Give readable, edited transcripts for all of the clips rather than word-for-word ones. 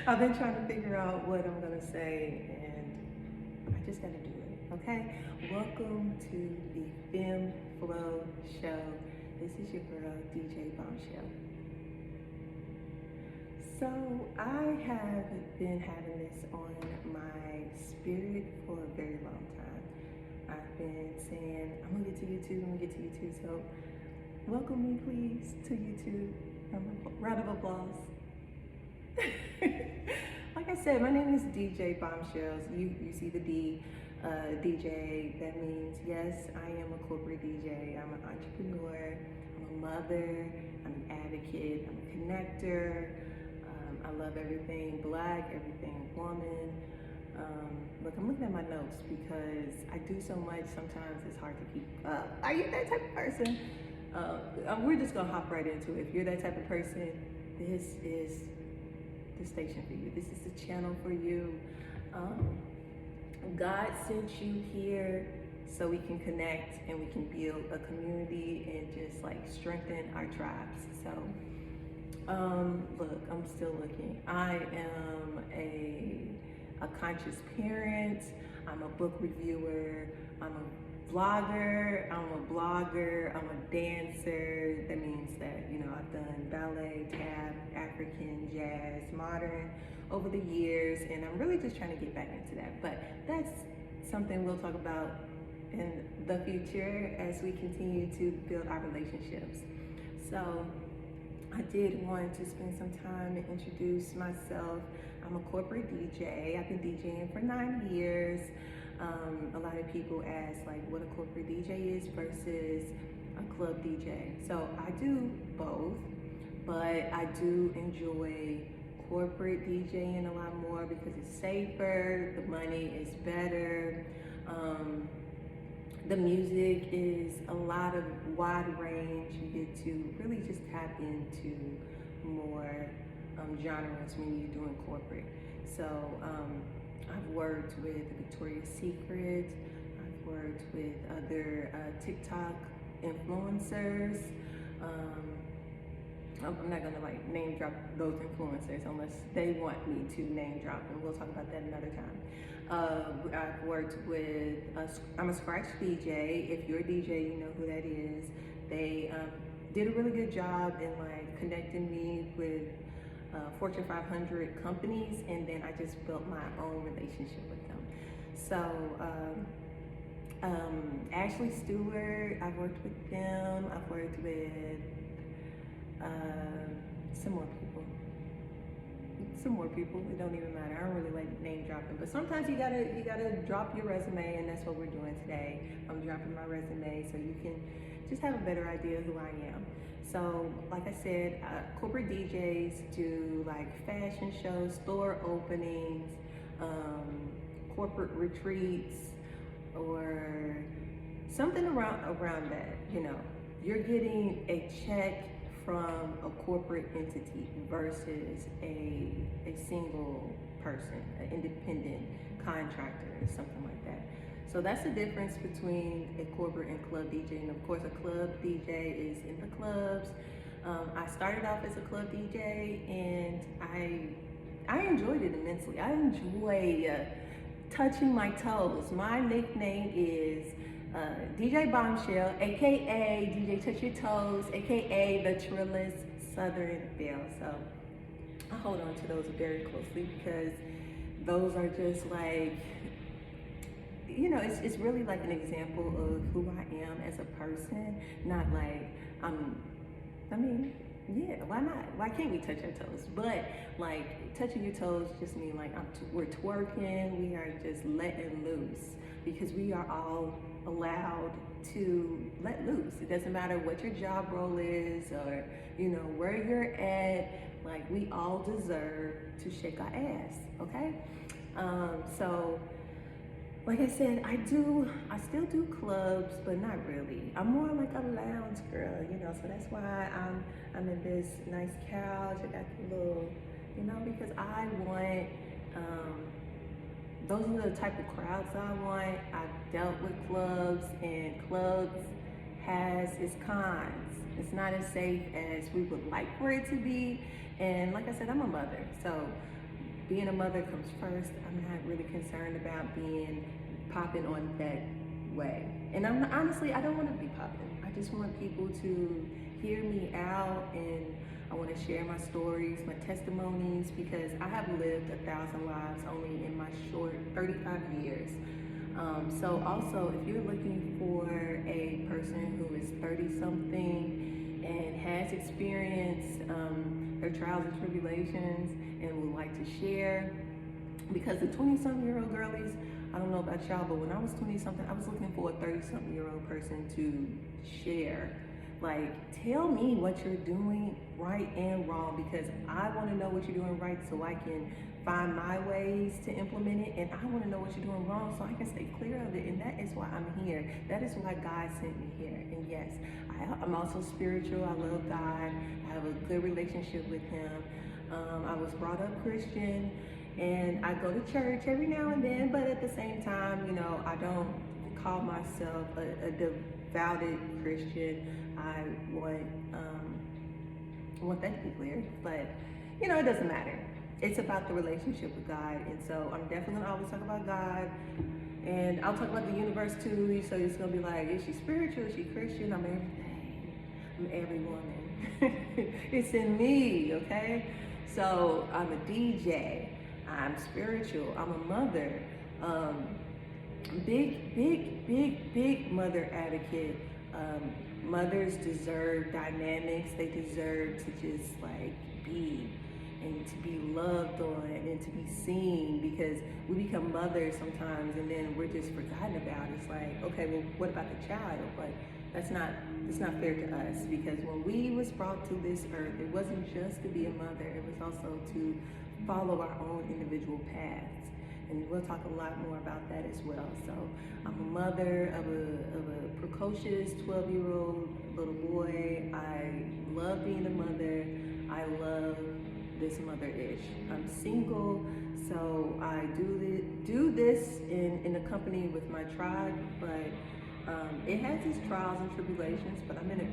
I've been trying to figure out what I'm gonna say, and I just gotta do it. Okay. Welcome to the Fem Flow Show. This is your girl, DJ Bombshell. So I have been having this on my spirit for a very long time. I've been saying I'm gonna get to YouTube. I'm gonna get to YouTube. So welcome me, please, to YouTube. Round of applause. Like I said, my name is DJ Bombshells. You see the D, DJ. That means yes, I am a corporate DJ. I'm an entrepreneur. I'm a mother. I'm an advocate. I'm a connector. I love everything Black, everything woman. Look, I'm looking at my notes because I do so much. Sometimes it's hard to keep up. Are you that type of person? We're just gonna hop right into it. If you're that type of person, this is the station for you. This is the channel for you. God sent you here so we can connect and we can build a community and just like strengthen our tribes. So look, I'm still looking. I am a conscious parent. I'm a book reviewer. I'm a vlogger. I'm a blogger. I'm a dancer. That means that, you know, I've done ballet, tap, African, jazz, modern over the years, and I'm really just trying to get back into that. But that's something we'll talk about in the future as we continue to build our relationships. So I did want to spend some time and introduce myself. I'm a corporate DJ. I've been DJing for 9 years. A lot of people ask like what a corporate DJ is versus a club DJ. So I do both, but I do enjoy corporate DJing a lot more because it's safer, the money is better, the music is a lot of wide range. You get to really just tap into more genres when you're doing corporate. So I've worked with Victoria's Secret. I've worked with other TikTok influencers. I'm not gonna like name drop those influencers unless they want me to name drop, and we'll talk about that another time. I've worked with, I'm a scratch DJ. If you're a DJ, you know who that is. They did a really good job in like connecting me with Fortune 500 companies, and then I just built my own relationship with them. So Ashley Stewart, I've worked with them. I've worked with some more people. It don't even matter. I don't really like name dropping, but sometimes you gotta drop your resume, and that's what we're doing today. I'm dropping my resume so you can just have a better idea of who I am. So, like I said, corporate DJs do like fashion shows, store openings, corporate retreats, or something around that. You know, you're getting a check from a corporate entity versus a single person, an independent contractor, or something like that. So that's the difference between a corporate and club DJ. And of course, a club DJ is in the clubs. I started off as a club DJ, and I enjoyed it immensely. I enjoy touching my toes. My nickname is DJ Bombshell, aka DJ Touch Your Toes, aka the Trillis Southern Belle. So I hold on to those very closely because those are just like, you know, it's really like an example of who I am as a person. Not like I mean, yeah, why not? Why can't we touch our toes? But like touching your toes just mean like we're twerking. We are just letting loose because we are all allowed to let loose. It doesn't matter what your job role is or, you know, where you're at. Like, we all deserve to shake our ass, okay? So like I said, I still do clubs, but not really. I'm more like a lounge girl, you know, so that's why I'm in this nice couch. I got the little, you know, because I want, those are the type of crowds I want. I've dealt with clubs, and clubs has its cons. It's not as safe as we would like for it to be. And like I said, I'm a mother, so being a mother comes first. I'm not really concerned about being popping on that way. And honestly, I don't want to be popping. I just want people to hear me out, and I want to share my stories, my testimonies, because I have lived 1,000 lives only in my short 35 years. So also, if you're looking for a person who is 30 something and has experienced their trials and tribulations and would like to share, because the 20-something-year-old girlies, I don't know about y'all, but when I was 20-something, I was looking for a 30-something-year-old person to share. Like, tell me what you're doing right and wrong, because I want to know what you're doing right so I can find my ways to implement it, and I want to know what you're doing wrong so I can stay clear of it. And that is why I'm here. That is why God sent me here. And yes, I'm also spiritual. I love God. I have a good relationship with Him. I was brought up Christian, and I go to church every now and then, but at the same time, you know, I don't call myself a devoted Christian. I want that to be clear, but you know, it doesn't matter. It's about the relationship with God, and so I'm definitely gonna always talk about God, and I'll talk about the universe too. So it's gonna be like, is she spiritual? Is she Christian? I'm everything. I'm every woman. It's in me, okay? So I'm a DJ. I'm spiritual. I'm a mother. Big mother advocate. Mothers deserve dynamics. They deserve to just like be and to be loved on and to be seen, because we become mothers sometimes and then we're just forgotten about. It's like, okay, well, what about the child? But it's not fair to us, because when we was brought to this earth, it wasn't just to be a mother, it was also to follow our own individual paths. And we'll talk a lot more about that as well. So I'm a mother of a precocious 12-year-old little boy. I love being a mother. I love this mother-ish. I'm single, so I do this in a company with my tribe, but it has its trials and tribulations, but I'm in a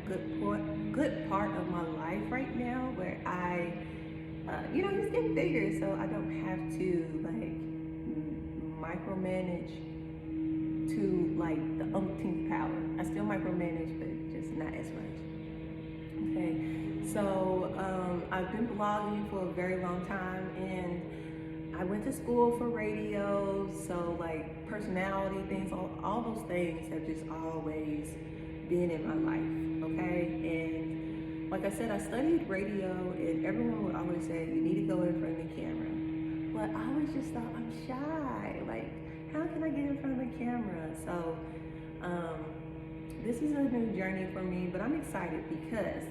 good part of my life right now where I, you know, he's getting bigger, so I don't have to like micromanage to like the umpteenth power. I still micromanage, but just not as much. Okay, so I've been blogging for a very long time, and I went to school for radio, so like personality things, all those things have just always been in my life, okay? And like I said, I studied radio, and everyone would always say, you need to go in front of the camera. But I always just thought, I'm shy. Like, how can I get in front of the camera? So this is a new journey for me, but I'm excited because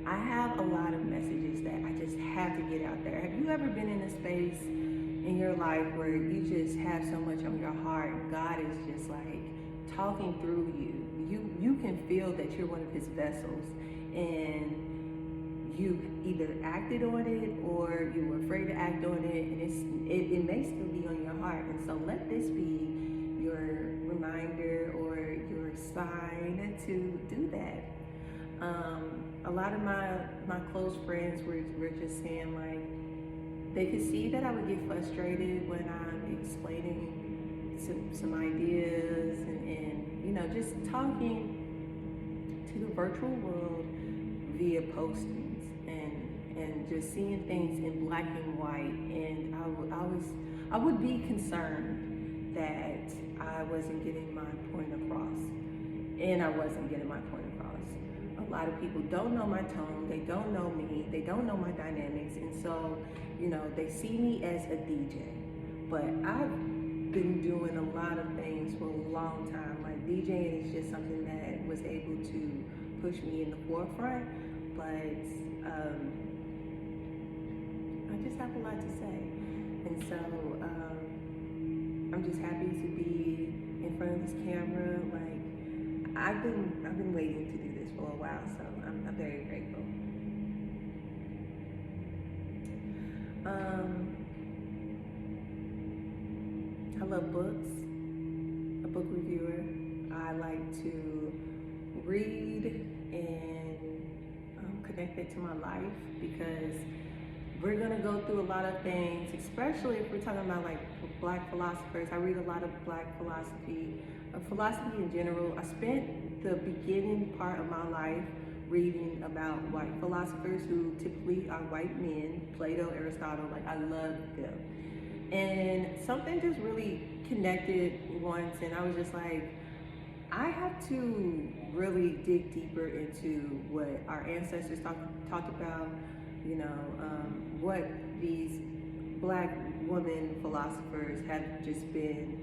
I have a lot of messages that I just have to get out there. Have you ever been in a space in your life where you just have so much on your heart and God is just like talking through you? You can feel that you're one of His vessels, and you either acted on it or you were afraid to act on it, and it may still be on your heart. And so let this be your reminder or your sign to do that. A lot of my close friends were just saying, like, they could see that I would get frustrated when I'm explaining some ideas and you know, just talking to the virtual world via postings and just seeing things in black and white. And I would be concerned that I wasn't getting my point across, and I wasn't getting my point across. A lot of people don't know my tone, they don't know me, they don't know my dynamics, and so, you know, they see me as a DJ. But I've been doing a lot of things for a long time. Like, DJing is just something that was able to push me in the forefront, but I just have a lot to say. And so I'm just happy to be in front of this camera. Like, I've been waiting to do this for a while, so I'm very grateful. I love books. A book reviewer. I like to read and connect it to my life, because We're gonna go through a lot of things, especially if we're talking about like Black philosophers. I read a lot of Black philosophy, philosophy in general. I spent the beginning part of my life reading about white philosophers who typically are white men, Plato, Aristotle. Like, I love them. And something just really connected once, and I was just like, I have to really dig deeper into what our ancestors talked about, you know, what these Black women philosophers have just been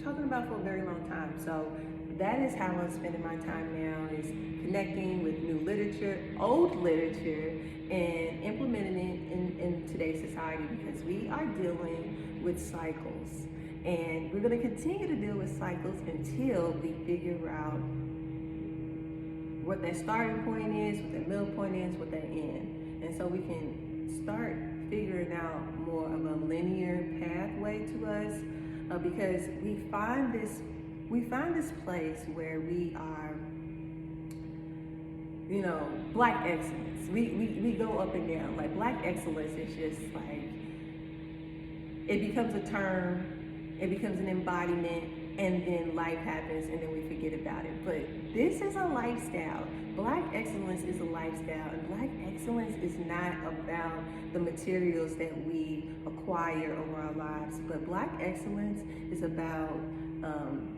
talking about for a very long time. So that is how I'm spending my time now, is connecting with new literature, old literature, and implementing it in today's society, because we are dealing with cycles. And we're going to continue to deal with cycles until we figure out what that starting point is, what that middle point is, what that end. And so we can start figuring out more of a linear pathway to us, because we find this place where we are, you know, Black excellence. We go up and down. Like, Black excellence is just like, it becomes a term, it becomes an embodiment, and then life happens, and then we forget about it. But this is a lifestyle. Black excellence is a lifestyle, and Black excellence is not about the materials that we acquire over our lives, but Black excellence is about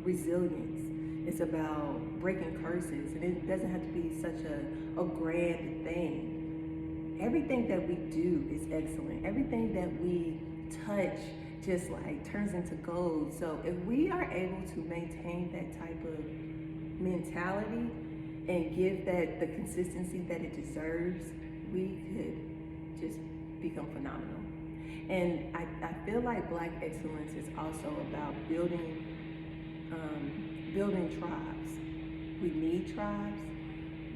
resilience. It's about breaking curses, and it doesn't have to be such a grand thing. Everything that we do is excellent. Everything that we touch just like turns into gold. So if we are able to maintain that type of mentality and give that the consistency that it deserves, we could just become phenomenal. And I feel like Black excellence is also about building tribes. We need tribes.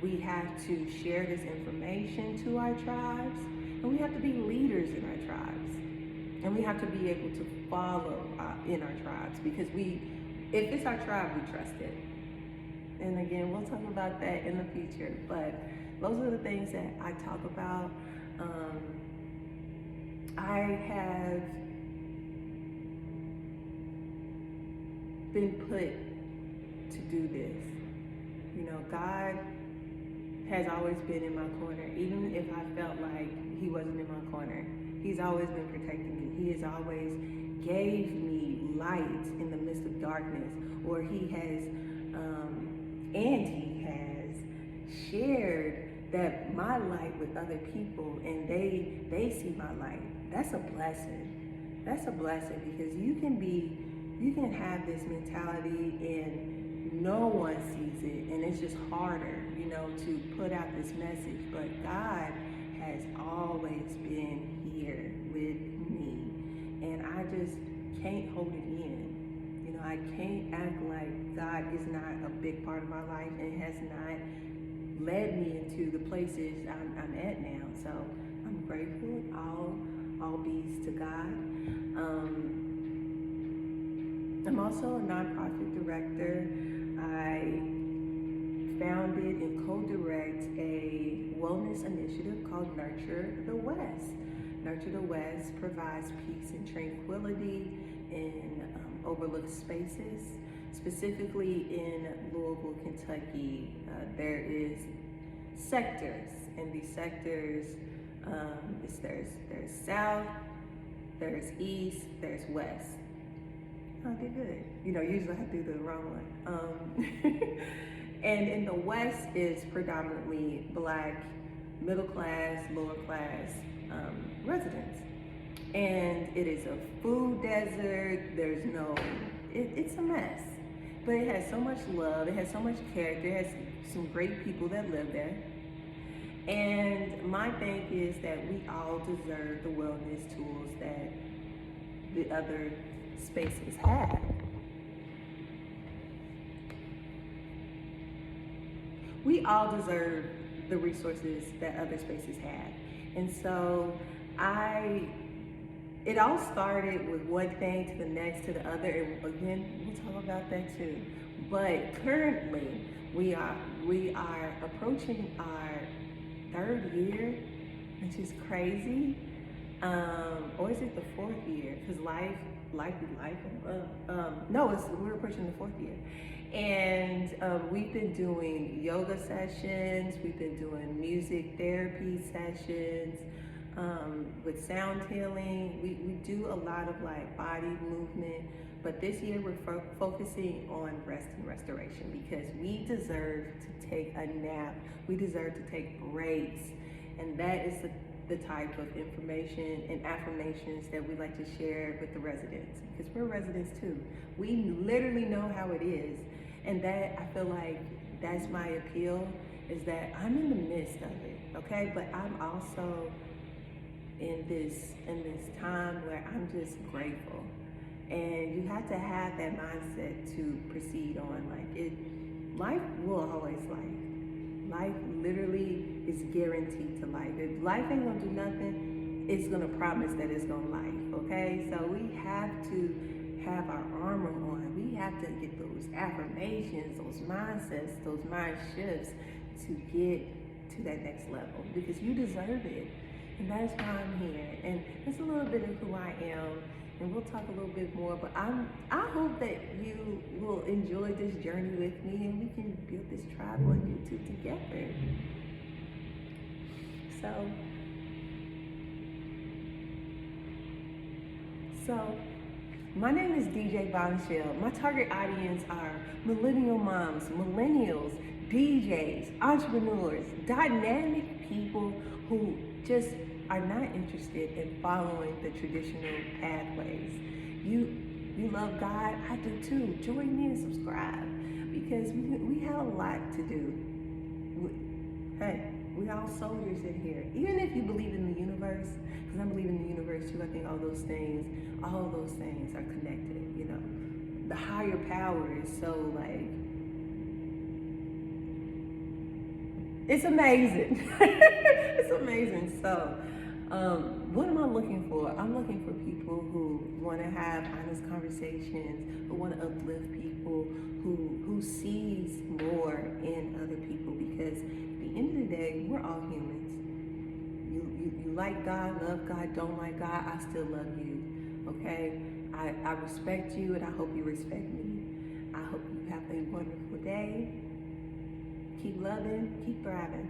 We have to share this information to our tribes, and we have to be leaders in our tribes. And we have to be able to follow in our tribes, because if it's our tribe, we trust it. And again, we'll talk about that in the future. But those are the things that I talk about. I have been put to do this. You know, God has always been in my corner, even if I felt like He wasn't in my corner. He's always been protecting me. He has always gave me light in the midst of darkness, or He has shared that my light with other people, and they see my light. That's a blessing. That's a blessing, because you can have this mentality and no one sees it, and it's just harder, you know, to put out this message. But God has always been here with me, and I just can't hold it in. You know, I can't act like God is not a big part of my life and has not led me into the places I'm at now. So I'm grateful. All bees to God. I'm also a nonprofit director. I founded and co-direct a wellness initiative called Nurture the West. Nurture the West provides peace and tranquility in overlooked spaces. Specifically in Louisville, Kentucky, there is sectors, and these sectors, there's south, there's east, there's west. I did good. You know, usually I do the wrong one. And in the west is predominantly Black, middle class, lower class residents. And it is a food desert. It's a mess. But it has so much love, it has so much character, it has some great people that live there. And my thing is that we all deserve the wellness tools that the other spaces have. We all deserve the resources that other spaces have. And so it all started with one thing to the next to the other, and again, we'll talk about that too. But currently, we are approaching our third year. I which is crazy. Or is it the fourth year? Because life be life. No, we're approaching the fourth year. And we've been doing yoga sessions, we've been doing music therapy sessions, with sound healing. We do a lot of like body movement, but this year we're focusing on rest and restoration because we deserve to take a nap. We deserve to take breaks. And that is the type of information and affirmations that we like to share with the residents, because we're residents too. We literally know how it is. And that, I feel like that's my appeal, is that I'm in the midst of it, okay? But I'm also in this time where I'm just grateful. And you have to have that mindset to proceed on. Life will always life. Life literally is guaranteed to life. If life ain't gonna do nothing, it's gonna promise that it's gonna life, okay? So we have to have our armor on. We have to get those affirmations, those mindsets, those mind shifts to get to that next level, because you deserve it. And that's why I'm here. And it's a little bit of who I am, and we'll talk a little bit more, but I hope that you will enjoy this journey with me, and we can build this tribe on YouTube together. So my name is DJ Bombshell. My target audience are millennial moms, millennials, DJs, entrepreneurs, dynamic people who just are not interested in following the traditional pathways. You love God, I do too. Join me and subscribe, because we have a lot to do. Hey, we all soldiers in here. Even if you believe in the universe, because I believe in the universe too, I think all those things are connected, you know. The higher power is so like, it's amazing. It's amazing. So, what am I looking for? I'm looking for people who want to have honest conversations, who want to uplift people, who sees more in other people, because at the end of the day, we're all humans. You like God, love God, don't like God, I still love you, okay? I respect you, and I hope you respect me. I hope you have a wonderful day. Keep loving, keep thriving.